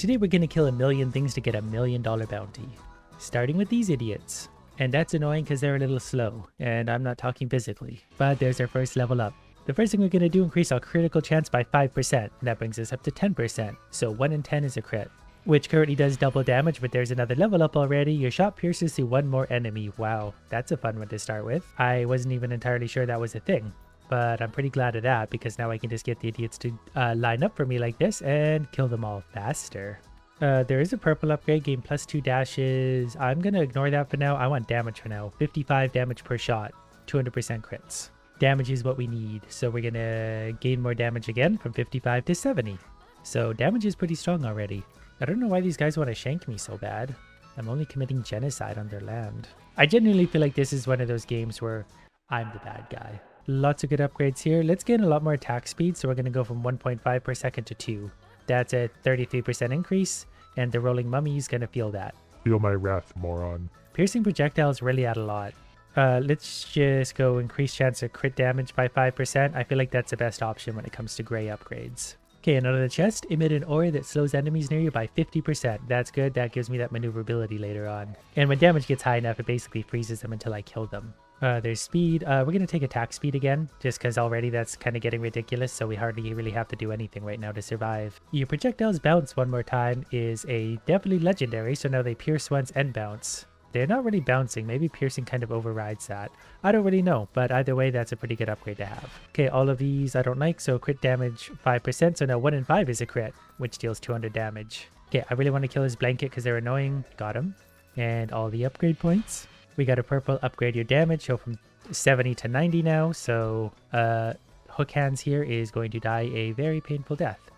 today we're gonna kill 1,000,000 things to get $1,000,000 bounty. Starting with these idiots. And that's annoying because they're a little slow, and I'm not talking physically. But there's our first level up. The first thing we're gonna do, increase our critical chance by 5%, and that brings us up to 10%. So 1 in 10 is a crit, which currently does double damage, but there's another level up already. Your shot pierces through one more enemy. Wow, that's a fun one to start with. I wasn't even entirely sure that was a thing, but I'm pretty glad of that because now I can just get the idiots to line up for me like this and kill them all faster. There is a purple upgrade, gain +2 dashes. I'm gonna ignore that for now. I want damage for now. 55 damage per shot, 200% crits. Damage is what we need, so we're gonna gain more damage again from 55 to 70. So damage is pretty strong already. I don't know why these guys want to shank me so bad. I'm only committing genocide on their land. I genuinely feel like this is one of those games where I'm the bad guy. Lots of good upgrades here. Let's gain a lot more attack speed, so we're gonna go from 1.5 per second to 2. That's a 33% increase, and the rolling mummy is gonna feel that. Feel my wrath, moron. Piercing projectiles really add a lot. Let's just go increase chance of crit damage by 5%. I feel like that's the best option when it comes to gray upgrades. Okay, and out of the chest, emit an aura that slows enemies near you by 50%. That's good, that gives me that maneuverability later on. And when damage gets high enough, it basically freezes them until I kill them. There's speed. We're going to take attack speed again, just because already that's kind of getting ridiculous, so we hardly really have to do anything right now to survive. Your projectiles bounce one more time is a definitely legendary, so now they pierce once and bounce. They're not really bouncing, maybe piercing kind of overrides that. I don't really know, but either way, that's a pretty good upgrade to have. Okay, all of these I don't like, so crit damage 5%, so now 1 in 5 is a crit, which deals 200 damage. Okay, I really want to kill this blanket because they're annoying. Got him. And all the upgrade points. We got a purple upgrade your damage, so from 70 to 90 now, so Hook Hands here is going to die a very painful death,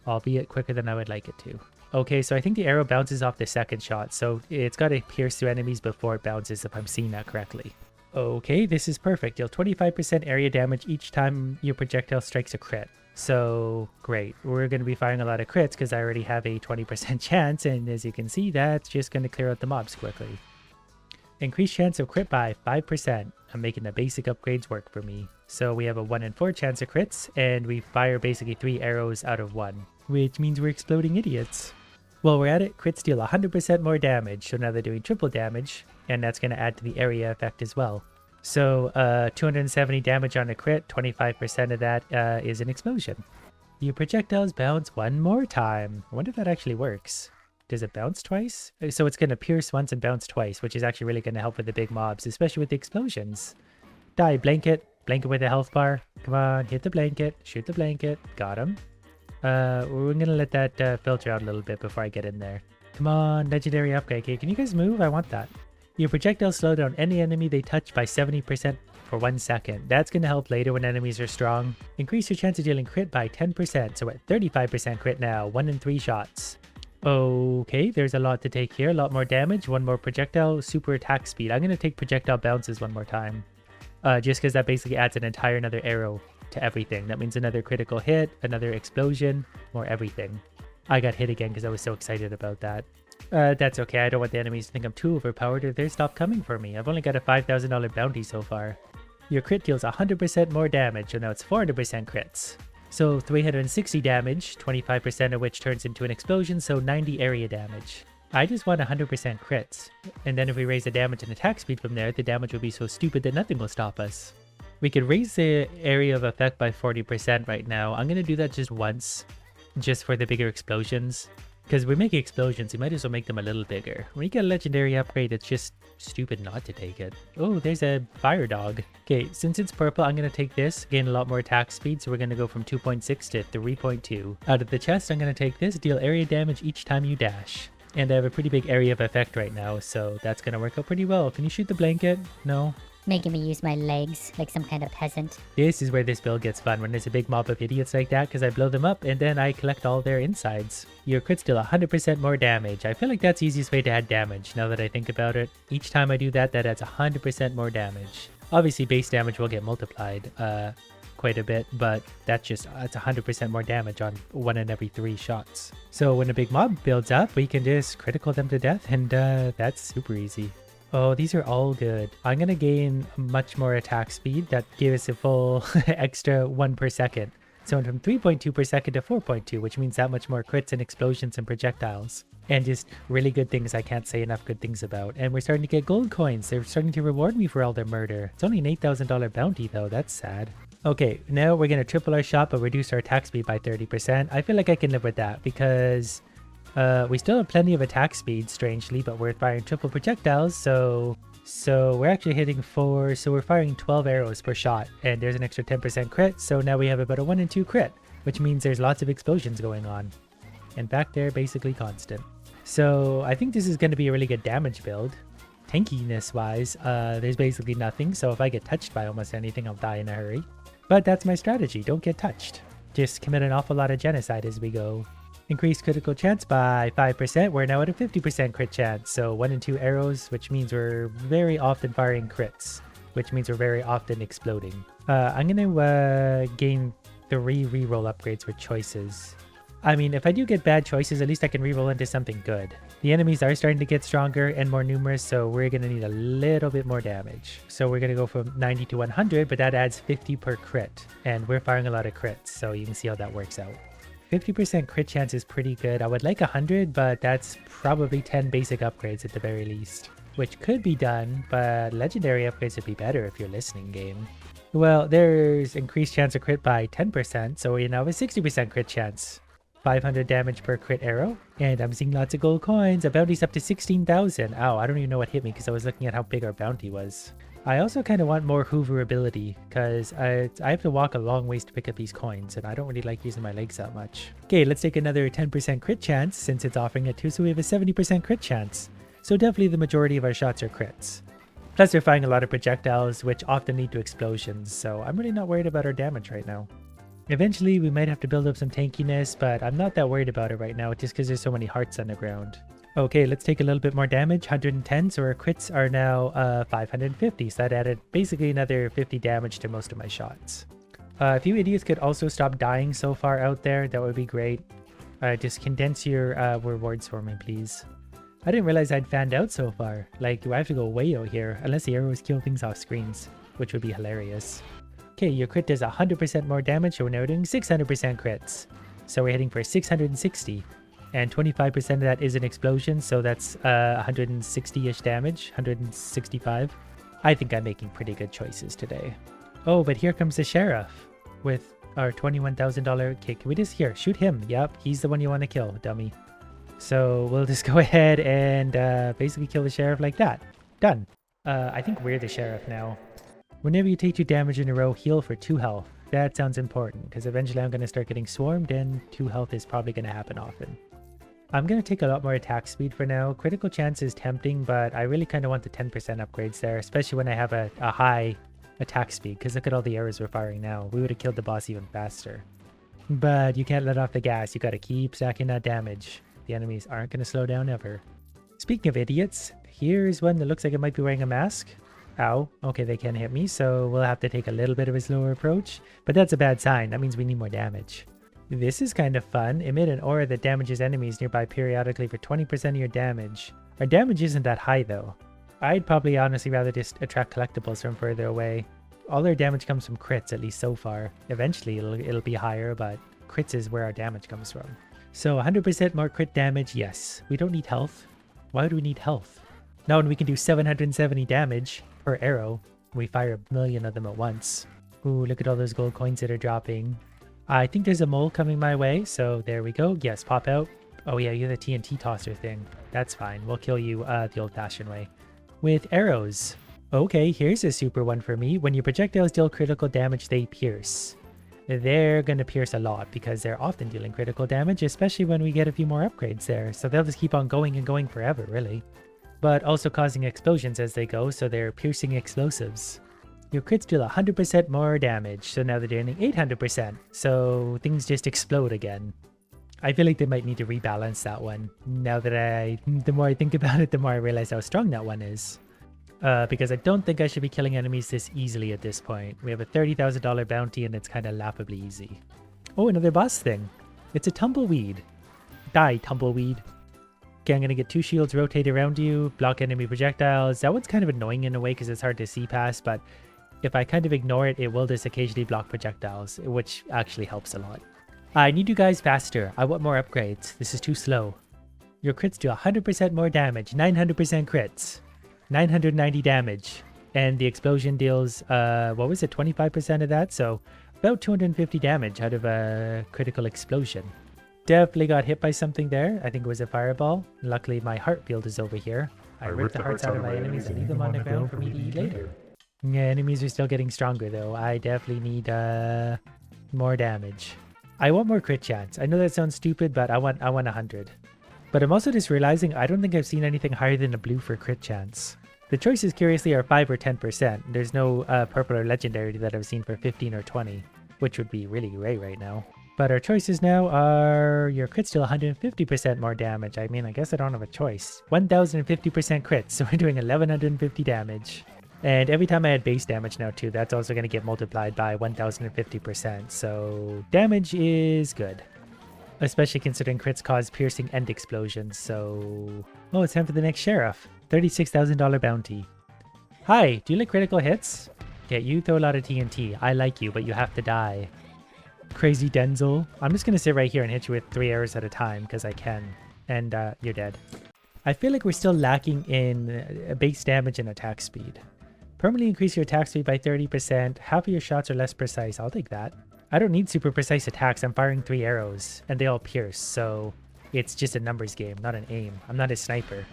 albeit quicker than I would like it to. Okay, so I think the arrow bounces off the second shot, so it's got to pierce through enemies before it bounces if I'm seeing that correctly. Okay, this is perfect. Deal 25% area damage each time your projectile strikes a crit. So, great. We're going to be firing a lot of crits because I already have a 20% chance, and as you can see, that's just going to clear out the mobs quickly. Increased chance of crit by 5%. I'm making the basic upgrades work for me. So we have a 1 in 4 chance of crits, and we fire basically 3 arrows out of 1, which means we're exploding idiots. While we're at it, crits deal 100% more damage, so now they're doing triple damage, and that's going to add to the area effect as well. So 270 damage on a crit, 25% of that is an explosion. Your projectiles bounce one more time. I wonder if that actually works. Does it bounce twice? So it's going to pierce once and bounce twice, which is actually really going to help with the big mobs, especially with the explosions. Die, blanket. Blanket with a health bar. Come on, hit the blanket. Shoot the blanket. Got him. We're going to let that filter out a little bit before I get in there. Come on, legendary upgrade. Okay, can you guys move? I want that. Your projectiles slow down any enemy they touch by 70% for 1 second. That's going to help later when enemies are strong. Increase your chance of dealing crit by 10%, so we're at 35% crit now, 1 in 3 shots. Okay, there's a lot to take here. A lot more damage, 1 more projectile, super attack speed. I'm going to take projectile bounces 1 more time. Just because that basically adds an entire another arrow to everything. That means another critical hit, another explosion, more everything. I got hit again because I was so excited about that. That's okay. I don't want the enemies to think I'm too overpowered or they stop coming for me. I've only got a $5,000 bounty so far. Your crit deals 100% more damage, so now it's 400% crits. So 360 damage, 25% of which turns into an explosion, so 90 area damage. I just want 100% crits. And then if we raise the damage and attack speed from there, the damage will be so stupid that nothing will stop us. We could raise the area of effect by 40% right now. I'm going to do that just once, just for the bigger explosions. Because we make explosions, we might as well make them a little bigger. When you get a legendary upgrade, it's just stupid not to take it. Oh, there's a fire dog. Okay, since it's purple, I'm going to take this, gain a lot more attack speed, so we're going to go from 2.6 to 3.2. Out of the chest, I'm going to take this, deal area damage each time you dash. And I have a pretty big area of effect right now, so that's going to work out pretty well. Can you shoot the blanket? No? Making me use my legs like some kind of peasant. This is where this build gets fun, when there's a big mob of idiots like that, because I blow them up and then I collect all their insides. Your crits deal 100% more damage. I feel like that's the easiest way to add damage, now that I think about it. Each time I do that, that adds 100% more damage. Obviously, base damage will get multiplied quite a bit, but that's 100% more damage on 1 in every 3 shots. So when a big mob builds up, we can just critical them to death, and that's super easy. Oh, these are all good. I'm going to gain much more attack speed. That gives us a full extra 1 per second. So went from 3.2 per second to 4.2, which means that much more crits and explosions and projectiles. And just really good things I can't say enough good things about. And we're starting to get gold coins. They're starting to reward me for all their murder. It's only an $8,000 bounty though, that's sad. Okay, now we're going to triple our shot but reduce our attack speed by 30%. I feel like I can live with that because we still have plenty of attack speed, strangely, but we're firing triple projectiles, so we're actually hitting 4, so we're firing 12 arrows per shot, and there's an extra 10% crit, so now we have about a 1 in 2 crit, which means there's lots of explosions going on. And back there, basically constant. So I think this is going to be a really good damage build. Tankiness-wise, there's basically nothing, so if I get touched by almost anything, I'll die in a hurry. But that's my strategy, don't get touched. Just commit an awful lot of genocide as we go. Increased critical chance by 5%, we're now at a 50% crit chance, so 1 in 2 arrows, which means we're very often firing crits, which means we're very often exploding. I'm going to gain 3 reroll upgrades with choices. I mean, if I do get bad choices, at least I can reroll into something good. The enemies are starting to get stronger and more numerous, so we're going to need a little bit more damage. So we're going to go from 90 to 100, but that adds 50 per crit, and we're firing a lot of crits, so you can see how that works out. 50% crit chance is pretty good. I would like 100, but that's probably 10 basic upgrades at the very least, which could be done, but legendary upgrades would be better if you're listening, game. Well, there's increased chance of crit by 10%, so we now have a 60% crit chance. 500 damage per crit arrow, and I'm seeing lots of gold coins. Our bounty's up to 16,000. Ow, I don't even know what hit me because I was looking at how big our bounty was. I also kind of want more Hoover ability because I have to walk a long ways to pick up these coins, and I don't really like using my legs that much. Okay, let's take another 10% crit chance since it's offering it too, so we have a 70% crit chance. So definitely the majority of our shots are crits. Plus they're firing a lot of projectiles, which often lead to explosions, so I'm really not worried about our damage right now. Eventually, we might have to build up some tankiness, but I'm not that worried about it right now, just because there's so many hearts on the ground. Okay, let's take a little bit more damage, 110, so our crits are now 550, so that added basically another 50 damage to most of my shots. If you idiots could also stop dying so far out there, that would be great. Just condense your rewards for me, please. I didn't realize I'd fanned out so far. Like, do I have to go way out here? Unless the arrows kill things off screens, which would be hilarious. Okay, your crit does 100% more damage, so we're now doing 600% crits. So we're heading for 660. And 25% of that is an explosion, so that's 160-ish damage, 165. I think I'm making pretty good choices today. Oh, but here comes the sheriff with our $21,000 kick. Can we just, here, shoot him. Yep, he's the one you want to kill, dummy. So we'll just go ahead and basically kill the sheriff like that. Done. I think we're the sheriff now. Whenever you take 2 damage in a row, heal for 2 health. That sounds important, because eventually I'm going to start getting swarmed, and 2 health is probably going to happen often. I'm going to take a lot more attack speed for now. Critical chance is tempting, but I really kind of want the 10% upgrades there, especially when I have a high attack speed, because look at all the arrows we're firing now. We would have killed the boss even faster. But you can't let off the gas. You got to keep stacking that damage. The enemies aren't going to slow down ever. Speaking of idiots, here's one that looks like it might be wearing a mask. Ow. Okay, they can't hit me, so we'll have to take a little bit of a slower approach. But that's a bad sign. That means we need more damage. This is kind of fun. Emit an aura that damages enemies nearby periodically for 20% of your damage. Our damage isn't that high, though. I'd probably honestly rather just attract collectibles from further away. All our damage comes from crits, at least so far. Eventually, it'll be higher, but crits is where our damage comes from. So 100% more crit damage, yes. We don't need health. Why do we need health? Now when we can do 770 damage per arrow, we fire 1,000,000 of them at once. Ooh, look at all those gold coins that are dropping. I think there's a mole coming my way, so there we go. Yes, pop out. Oh yeah, you're the TNT tosser thing. That's fine. We'll kill you the old-fashioned way. With arrows. Okay, here's a super one for me. When your projectiles deal critical damage, they pierce. They're going to pierce a lot because they're often dealing critical damage, especially when we get a few more upgrades there. So they'll just keep on going and going forever, really. But also causing explosions as they go, so they're piercing explosives. Your crits deal 100% more damage, so now they're doing 800%, so things just explode again. I feel like they might need to rebalance that one. Now that the more I think about it, the more I realize how strong that one is. Because I don't think I should be killing enemies this easily at this point. We have a $30,000 bounty and it's kind of laughably easy. Oh, another boss thing. It's a tumbleweed. Die, tumbleweed. Okay, I'm going to get 2 shields rotate around you, block enemy projectiles. That one's kind of annoying in a way because it's hard to see past, but if I kind of ignore it, it will just occasionally block projectiles, which actually helps a lot. I need you guys faster. I want more upgrades. This is too slow. Your crits do 100% more damage, 900% crits, 990 damage. And the explosion deals, what was it, 25% of that? So about 250 damage out of a critical explosion. Definitely got hit by something there. I think it was a fireball. Luckily, my heart field is over here. I rip the hearts out of my enemies and leave them on the ground for me to eat later. Yeah, enemies are still getting stronger though. I definitely need more damage. I want more crit chance. I know that sounds stupid, but I want 100. But I'm also just realizing I don't think I've seen anything higher than a blue for crit chance. The choices curiously are 5 or 10%. There's no purple or legendary that I've seen for 15 or 20, which would be really great right now. But our choices now are your crits deal 150% more damage. I mean, I guess I don't have a choice. 1050% crits, so we're doing 1150 damage. And every time I add base damage now too, that's also going to get multiplied by 1050%. So damage is good. Especially considering crits cause piercing and explosions. So, oh, it's time for the next sheriff. $36,000 bounty. Hi, do you like critical hits? Yeah, you throw a lot of TNT. I like you, but you have to die. Crazy Denzel. I'm just going to sit right here and hit you with 3 arrows at a time because I can. And you're dead. I feel like we're still lacking in base damage and attack speed. Permanently increase your attack speed by 30%. Half of your shots are less precise. I'll take that. I don't need super precise attacks. I'm firing 3 arrows and they all pierce. So it's just a numbers game, not an aim. I'm not a sniper.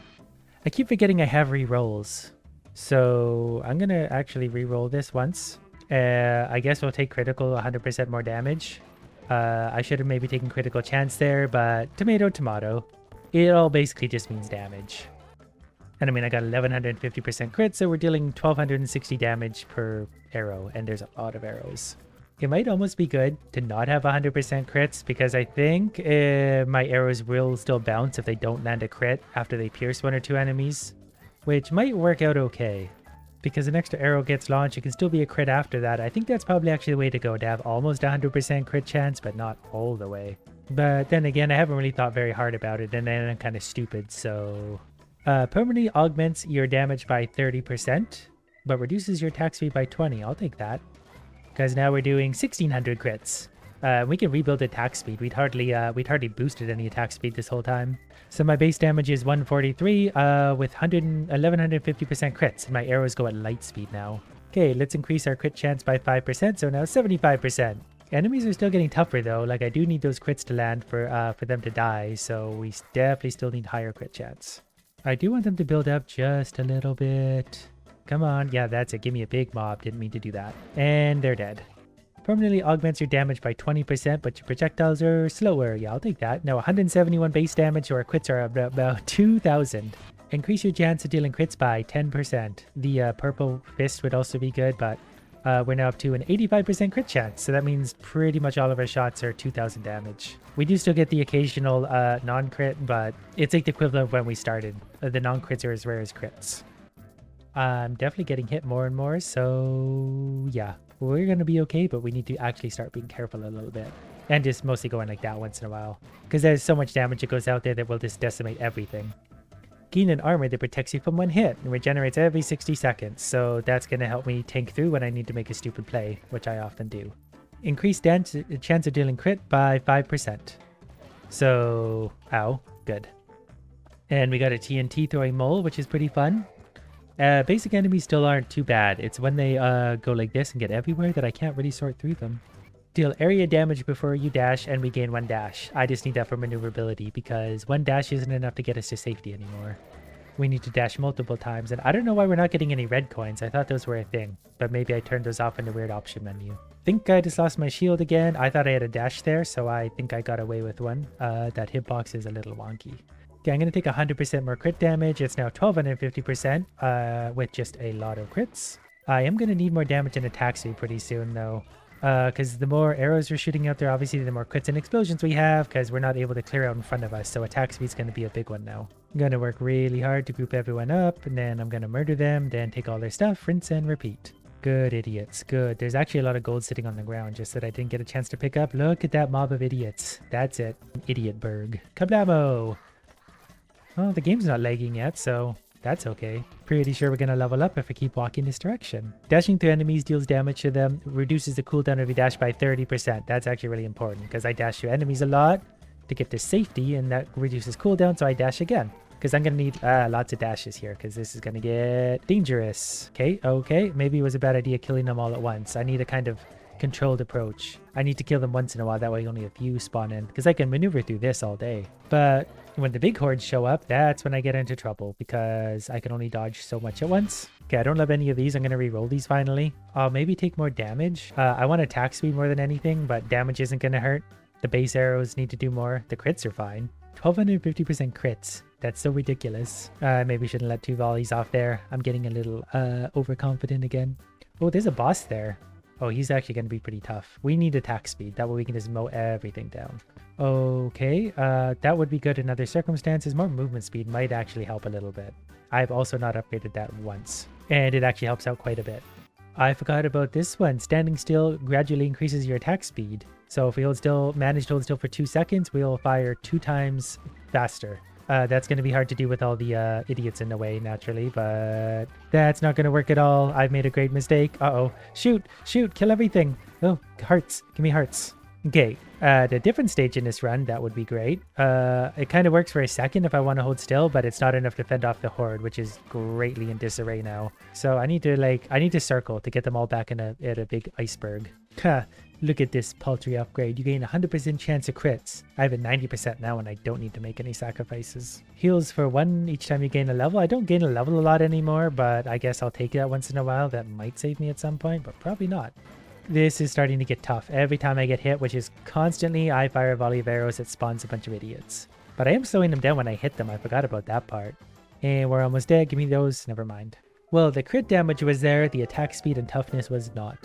I keep forgetting I have re-rolls. So I'm going to actually re-roll this once. I guess we'll take critical 100% more damage. I should have maybe taken critical chance there, but tomato, tomato. It all basically just means damage. And I mean, I got 1150% crit, so we're dealing 1260 damage per arrow, and there's a lot of arrows. It might almost be good to not have 100% crits, because I think my arrows will still bounce if they don't land a crit after they pierce 1 or 2 enemies, which might work out okay. Because an extra arrow gets launched, it can still be a crit after that. I think that's probably actually the way to go, to have almost 100% crit chance, but not all the way. But then again, I haven't really thought very hard about it, and then I'm kind of stupid, so... permanently augments your damage by 30%, but reduces your attack speed by 20. I'll take that. Because now we're doing 1600 crits. We can rebuild attack speed. We'd hardly boosted any attack speed this whole time. So my base damage is 143 with 1150% crits. And my arrows go at light speed now. Okay, let's increase our crit chance by 5%. So now 75%. Enemies are still getting tougher though. Like I do need those crits to land for them to die. So we definitely still need higher crit chance. I do want them to build up just a little bit. Come on. Yeah, that's it. Give me a big mob. Didn't mean to do that. And they're dead. Permanently augments your damage by 20%, but your projectiles are slower. Yeah, I'll take that. Now 171 base damage, so our crits are about 2,000. Increase your chance of dealing crits by 10%. The purple fist would also be good, but we're now up to an 85% crit chance. So that means pretty much all of our shots are 2,000 damage. We do still get the occasional non-crit, but it's like the equivalent of when we started. The non-crits are as rare as crits. I'm definitely getting hit more and more, so yeah. We're going to be okay, but we need to actually start being careful a little bit. And just mostly going like that once in a while. Because there's so much damage that goes out there that will just decimate everything. Gain an armor that protects you from one hit and regenerates every 60 seconds. So that's going to help me tank through when I need to make a stupid play, which I often do. Increased chance of dealing crit by 5%. So, ow, good. And we got a TNT throwing mole, which is pretty fun. Basic enemies still aren't too bad. It's when they go like this and get everywhere that I can't really sort through them. Deal area damage before you dash and we gain 1 dash. I just need that for maneuverability because 1 dash isn't enough to get us to safety anymore. We need to dash multiple times, and I don't know why we're not getting any red coins. I thought those were a thing, but maybe I turned those off in the weird option menu. Think I just lost my shield again. I thought I had a dash there, so I think I got away with one. That hitbox is a little wonky. Okay, I'm going to take 100% more crit damage. It's now 1250% with just a lot of crits. I am going to need more damage and attack speed pretty soon though. Because the more arrows we're shooting out there, obviously the more crits and explosions we have because we're not able to clear out in front of us. So attack speed is going to be a big one now. I'm going to work really hard to group everyone up and then I'm going to murder them, then take all their stuff, rinse and repeat. Good idiots, good. There's actually a lot of gold sitting on the ground just that I didn't get a chance to pick up. Look at that mob of idiots. That's it. Idiotberg. Kablamo! Oh, the game's not lagging yet, so that's okay. Pretty sure we're gonna level up if we keep walking this direction. Dashing through enemies deals damage to them, reduces the cooldown of your dash by 30%. That's actually really important because I dash through enemies a lot to get to safety, and that reduces cooldown, so I dash again. Because I'm gonna need lots of dashes here because this is gonna get dangerous. Okay, maybe it was a bad idea killing them all at once. I need a kind of controlled approach. I need to kill them once in a while, that way only a few spawn in, because I can maneuver through this all day. But when the big hordes show up, that's when I get into trouble because I can only dodge so much at once. Okay, I don't love any of these. I'm gonna re-roll these finally. I'll maybe take more damage. I want attack speed more than anything, but damage isn't gonna hurt. The base arrows need to do more. The crits are fine. 1250% crits. That's so ridiculous. Maybe shouldn't let 2 volleys off there. I'm getting a little overconfident again. Oh, there's a boss there. Oh, he's actually going to be pretty tough. We need attack speed. That way we can just mow everything down. Okay, that would be good in other circumstances. More movement speed might actually help a little bit. I've also not upgraded that once, and it actually helps out quite a bit. I forgot about this one. Standing still gradually increases your attack speed. So if we manage to hold still for 2 seconds, we'll fire 2 times faster. That's going to be hard to do with all the idiots in the way, naturally, but that's not going to work at all. I've made a great mistake. Uh-oh. Shoot, kill everything. Oh, hearts. Give me hearts. Okay, the different stage in this run, that would be great. It kind of works for a second if I want to hold still, but it's not enough to fend off the horde, which is greatly in disarray now. So I need to circle to get them all back at a big iceberg. Ha. Look at this paltry upgrade. You gain 100% chance of crits. I have a 90% now and I don't need to make any sacrifices. Heals for 1 each time you gain a level. I don't gain a level a lot anymore, but I guess I'll take that once in a while. That might save me at some point, but probably not. This is starting to get tough. Every time I get hit, which is constantly, I fire a volley of arrows that spawns a bunch of idiots. But I am slowing them down when I hit them. I forgot about that part. And we're almost dead. Give me those. Never mind. Well, the crit damage was there. The attack speed and toughness was not.